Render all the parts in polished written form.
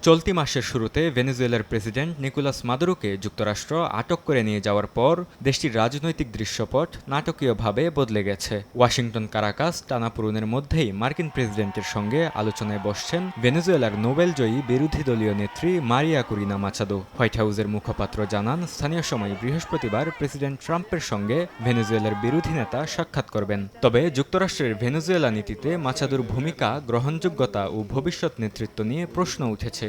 চলতি মাসের শুরুতে ভেনেজুয়েলার প্রেসিডেন্ট নিকোলাস মাদুরোকে যুক্তরাষ্ট্র আটক করে নিয়ে যাওয়ার পর দেশটির রাজনৈতিক দৃশ্যপট নাটকীয়ভাবে বদলে গেছে। ওয়াশিংটন কারাকাস টানাপোড়েনের মধ্যেই মার্কিন প্রেসিডেন্টের সঙ্গে আলোচনায় বসছেন ভেনেজুয়েলার নোবেলজয়ী বিরোধী দলীয় নেত্রী মারিয়া কুরিনা মাচাদো। হোয়াইট হাউসের মুখপাত্র জানান, স্থানীয় সময় বৃহস্পতিবার প্রেসিডেন্ট ট্রাম্পের সঙ্গে ভেনেজুয়েলার বিরোধী নেতা সাক্ষাৎ করবেন। তবে যুক্তরাষ্ট্রের ভেনেজুয়েলা নীতিতে মাচাদোর ভূমিকা, গ্রহণযোগ্যতা ও ভবিষ্যৎ নেতৃত্ব নিয়ে প্রশ্ন উঠেছে।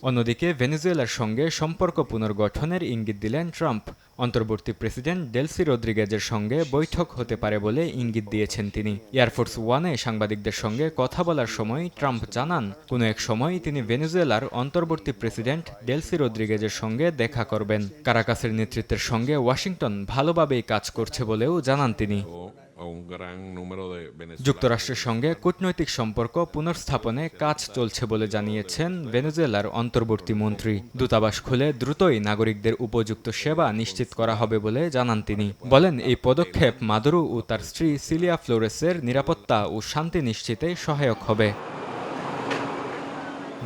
অন্যদিকে ভেনেজুয়েলার সঙ্গে সম্পর্ক পুনর্গঠনের ইঙ্গিত দিলেন ট্রাম্প। অন্তর্বর্তী প্রেসিডেন্ট ডেলসি রদ্রিগেজের সঙ্গে বৈঠক হতে পারে বলে ইঙ্গিত দিয়েছেন তিনি। এয়ারফোর্স ওয়ানে সাংবাদিকদের সঙ্গে কথা বলার সময় ট্রাম্প জানান, কোনো এক সময় তিনি ভেনেজুয়েলার অন্তর্বর্তী প্রেসিডেন্ট ডেলসি রদ্রিগেজের সঙ্গে দেখা করবেন। কারাকাসের নেতৃত্বের সঙ্গে ওয়াশিংটন ভালোভাবেই কাজ করছে বলেও জানান তিনি। যুক্তরাষ্ট্রের সঙ্গে কূটনৈতিক সম্পর্ক পুনর্স্থাপনে কাজ চলছে বলে জানিয়েছেন ভেনেজুয়েলার অন্তর্বর্তী মন্ত্রী। দূতাবাস খুলে দ্রুতই নাগরিকদের উপযুক্ত সেবা নিশ্চিত করা হবে বলে জানান তিনি। বলেন, এই পদক্ষেপ মাদুরো ও তার স্ত্রী সিলিয়া ফ্লোরেসের নিরাপত্তা ও শান্তি নিশ্চিতে সহায়ক হবে।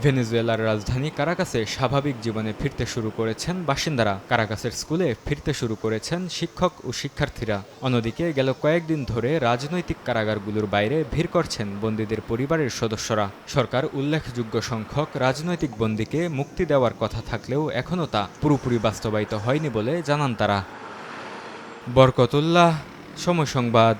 ভেনেজুয়েলার রাজধানী কারাকাসে স্বাভাবিক জীবনে ফিরতে শুরু করেছেন বাসিন্দারা। কারাকাসের স্কুলে ফিরতে শুরু করেছেন শিক্ষক ও শিক্ষার্থীরা। অন্যদিকে গেল কয়েকদিন ধরে রাজনৈতিক কারাগারগুলোর বাইরে ভিড় করছেন বন্দীদের পরিবারের সদস্যরা। সরকার উল্লেখযোগ্য সংখ্যক রাজনৈতিক বন্দীকে মুক্তি দেওয়ার কথা থাকলেও এখনও তা পুরোপুরি বাস্তবায়িত হয়নি বলে জানান তারা। বরকতুল্লাহ, সময় সংবাদ।